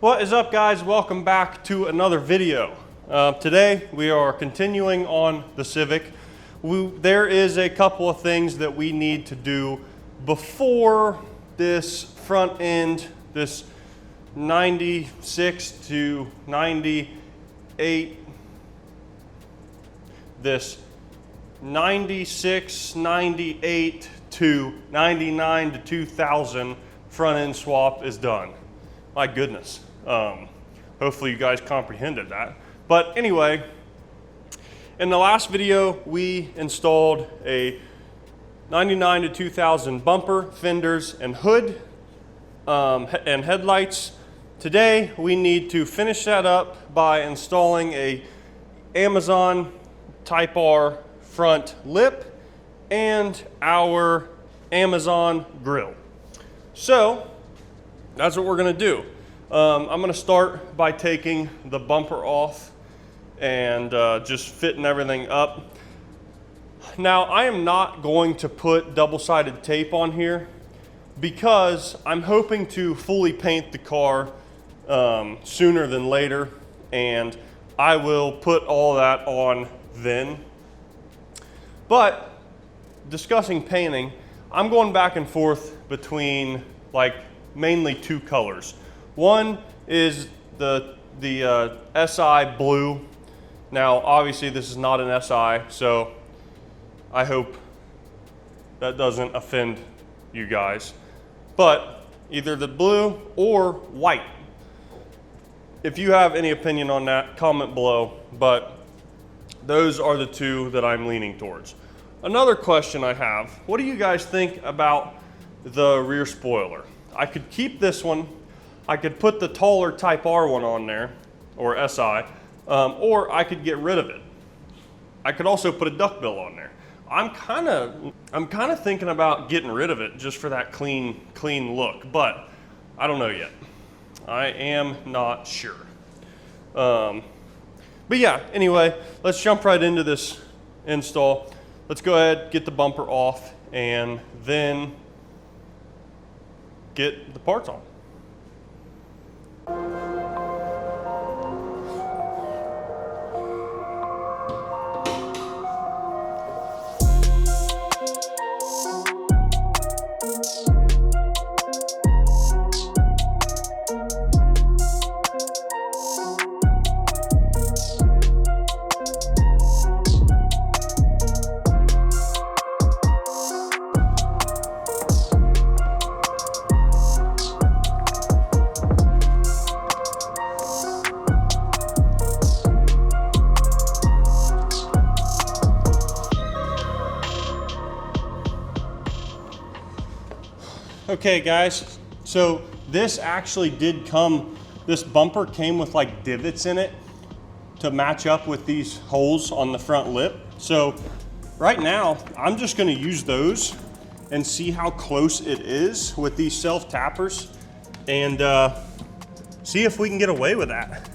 What is up, guys? Welcome back to another video. Today we are continuing on the Civic. There is a couple of things that we need to do before this front end, this 96 to 98, this 96, 98 to 99 to 2000 front end swap is done. My goodness. Hopefully you guys comprehended that. But anyway, in the last video, we installed a 99 to 2000 bumper, fenders, and hood, and headlights. Today, we need to finish that up by installing a Amazon Type R front lip and our Amazon grill. So, that's what we're gonna do. I'm gonna start by taking the bumper off and just fitting everything up. Now, I am not going to put double-sided tape on here because I'm hoping to fully paint the car sooner than later, and I will put all that on then. But discussing painting, I'm going back and forth between mainly two colors. One is the SI blue. Now, obviously this is not an SI, so I hope that doesn't offend you guys. But either the blue or white. If you have any opinion on that, comment below, but those are the two that I'm leaning towards. Another question I have, what do you guys think about the rear spoiler? I could keep this one, I could put the taller Type R one on there, or SI, or I could get rid of it. I could also put a duckbill on there. I'm kind of thinking about getting rid of it just for that clean look, but I don't know yet. I am not sure. But yeah, anyway, let's jump right into this install. Let's go ahead, get the bumper off, and then get the parts on. Okay guys, so this actually did come, this bumper came with like divots in it to match up with these holes on the front lip. So right now, I'm just gonna use those and see how close it is with these self-tappers and see if we can get away with that.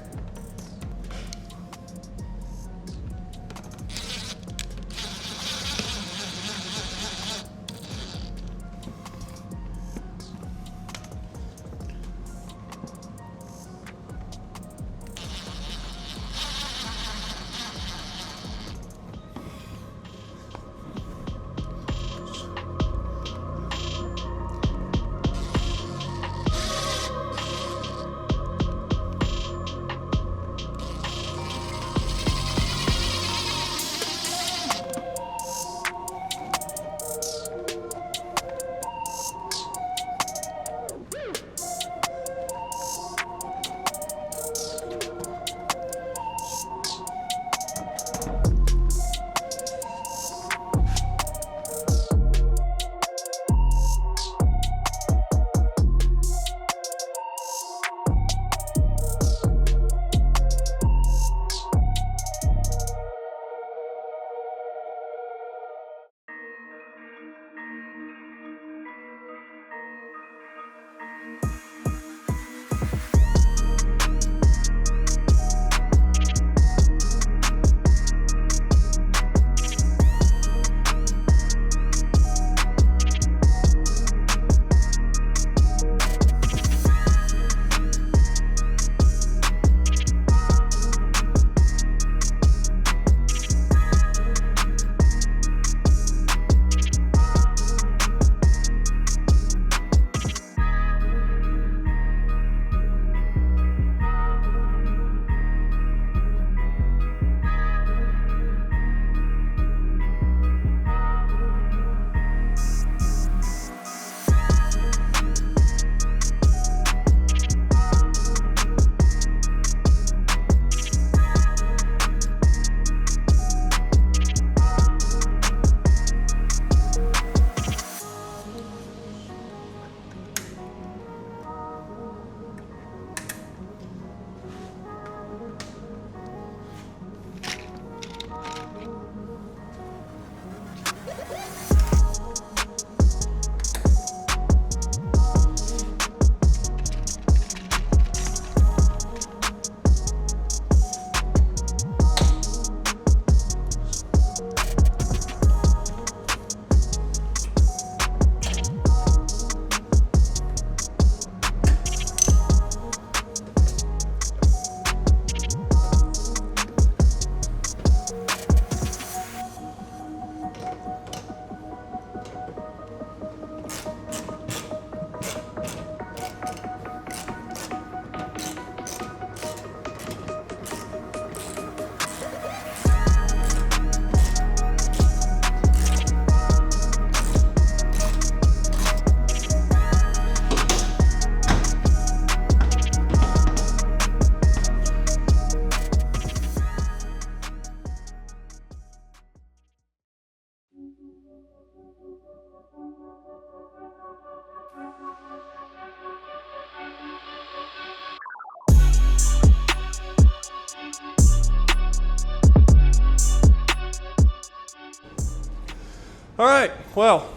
All right, well,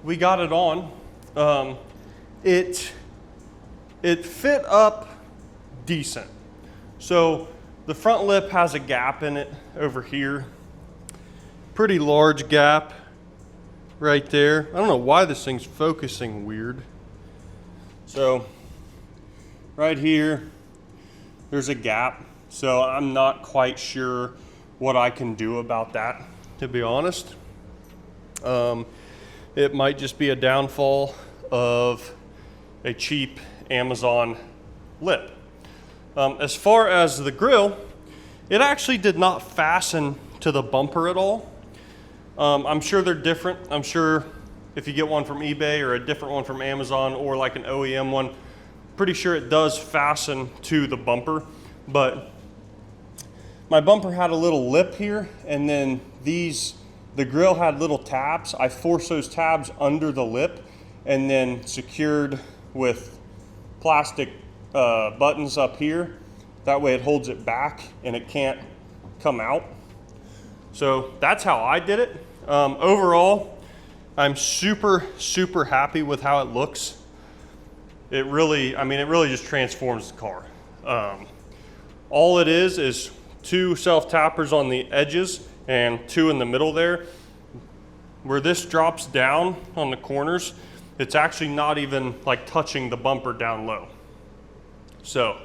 we got it on. It fit up decent. So the front lip has a gap in it over here. Pretty large gap right there. I don't know why this thing's focusing weird. So right here, there's a gap. So I'm not quite sure what I can do about that, to be honest. It might just be a downfall of a cheap Amazon lip. As far as the grill, it actually did not fasten to the bumper at all. I'm sure they're different. I'm sure if you get one from eBay or a different one from Amazon or like an OEM one, pretty sure it does fasten to the bumper. But my bumper had a little lip here, and then the grill had little tabs. I forced those tabs under the lip and then secured with plastic buttons up here. That way it holds it back and it can't come out. So that's how I did it. Overall, I'm super, super happy with how it looks. It really just transforms the car. All it is 2 self-tappers on the edges and 2 in the middle there. Where this drops down on the corners, it's actually not even like touching the bumper down low. So,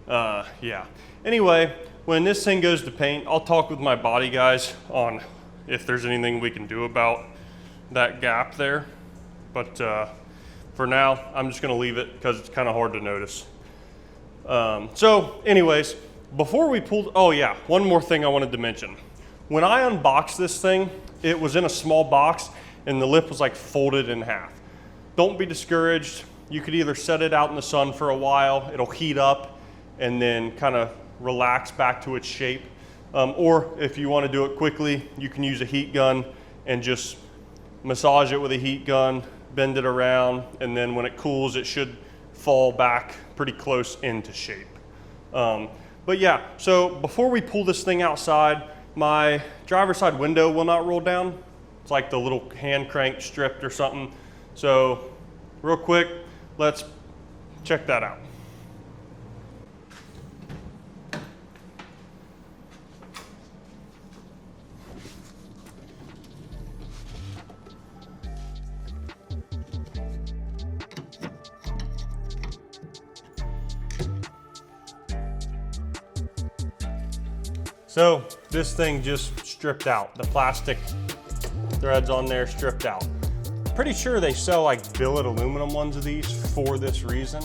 yeah. Anyway, when this thing goes to paint, I'll talk with my body guys on if there's anything we can do about that gap there. But for now, I'm just gonna leave it because it's kind of hard to notice. So anyways, before we pulled, oh yeah, one more thing I wanted to mention. When I unboxed this thing, it was in a small box and the lip was like folded in half. Don't be discouraged. You could either set it out in the sun for a while, it'll heat up and then kind of relax back to its shape. Or if you want to do it quickly, you can use a heat gun and just massage it with a heat gun, bend it around, and then when it cools, it should fall back pretty close into shape. But yeah, so before we pull this thing outside, my driver's side window will not roll down. It's like the little hand crank stripped or something. So real quick, let's check that out. So this thing just stripped out. The plastic threads on there stripped out. Pretty sure they sell like billet aluminum ones of these for this reason.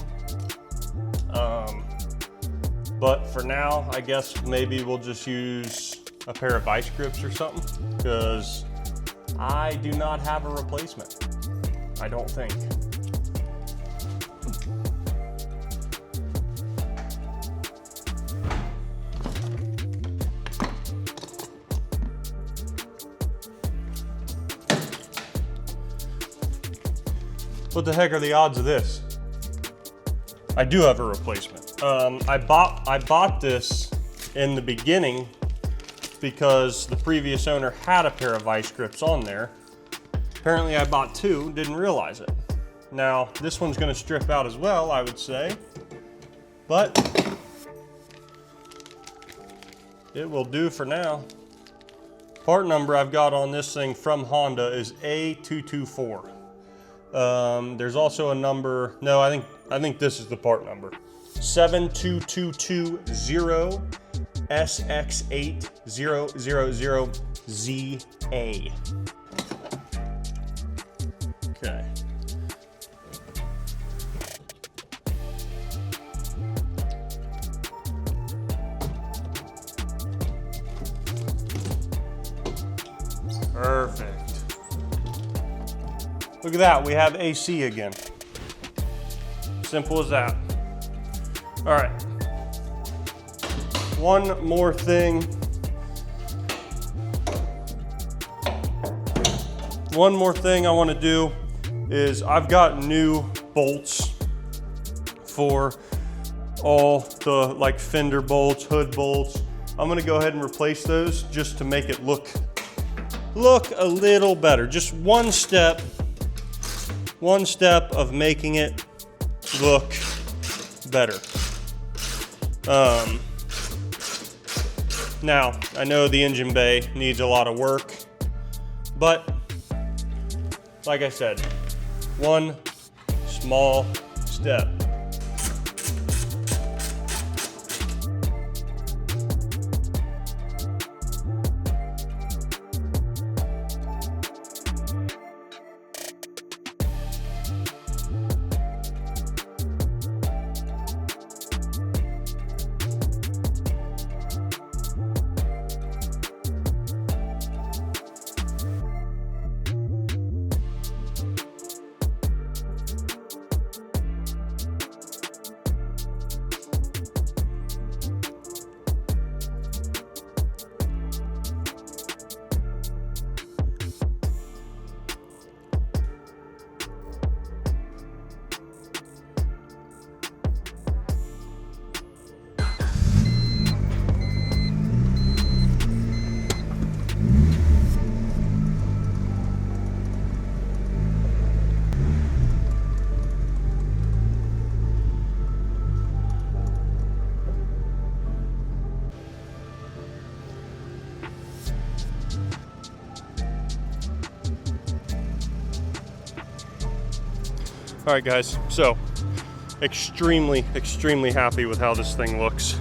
But for now, I guess maybe we'll just use a pair of vice grips or something, because I do not have a replacement, I don't think. What the heck are the odds of this? I do have a replacement. I bought this in the beginning because the previous owner had a pair of vice grips on there. Apparently I bought 2, didn't realize it. Now this one's gonna strip out as well, I would say, but it will do for now. Part number I've got on this thing from Honda is A224. There's also a number, no, I think this is the part number. 72220 SX8000ZA. Okay. Perfect. Look at that, we have AC again. Simple as that. All right. One more thing. One more thing I want to do is I've got new bolts for all the like fender bolts, hood bolts. I'm going to go ahead and replace those just to make it look look a little better. Just one step of making it look better. Now, I know the engine bay needs a lot of work, but like I said, one small step. All right, guys, so extremely happy with how this thing looks.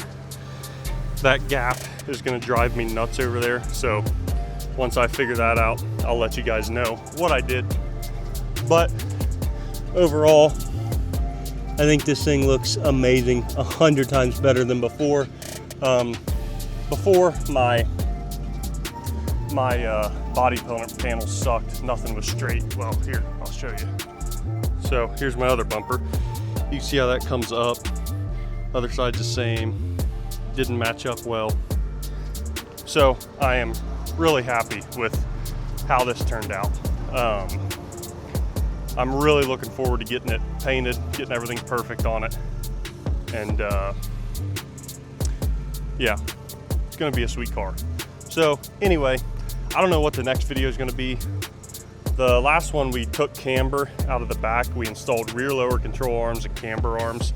That gap is gonna drive me nuts over there, so once I figure that out, I'll let you guys know what I did. But overall, I think this thing looks amazing, 100 times better than before. Before my body panel sucked, nothing was straight. Well, here, I'll show you. So here's my other bumper. You see how that comes up. Other side's the same. Didn't match up well. So I am really happy with how this turned out. I'm really looking forward to getting it painted, getting everything perfect on it. And yeah, it's gonna be a sweet car. So anyway, I don't know what the next video is gonna be. The last one, we took camber out of the back. We installed rear lower control arms and camber arms.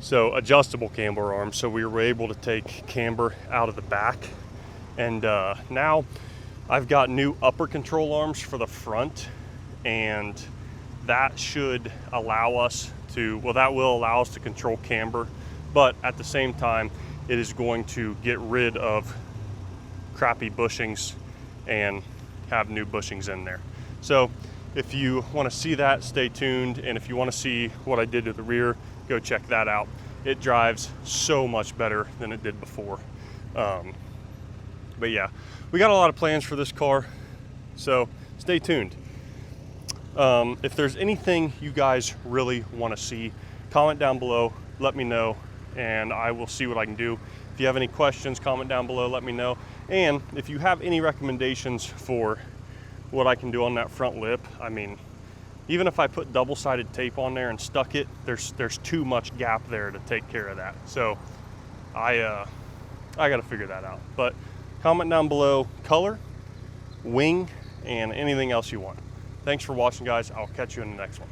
So adjustable camber arms. So we were able to take camber out of the back. And now I've got new upper control arms for the front. And that should allow us to, well, that will allow us to control camber. But at the same time, it is going to get rid of crappy bushings and have new bushings in there. So if you want to see that, stay tuned. And if you want to see what I did to the rear, go check that out. It drives so much better than it did before. But yeah, we got a lot of plans for this car, so stay tuned. If there's anything you guys really want to see, comment down below, let me know, and I will see what I can do. If you have any questions, comment down below, let me know. And if you have any recommendations for what I can do on that front lip, I mean, even if I put double-sided tape on there and stuck it, there's too much gap there to take care of that. So I got to figure that out. But comment down below color, wing, and anything else you want. Thanks for watching, guys. I'll catch you in the next one.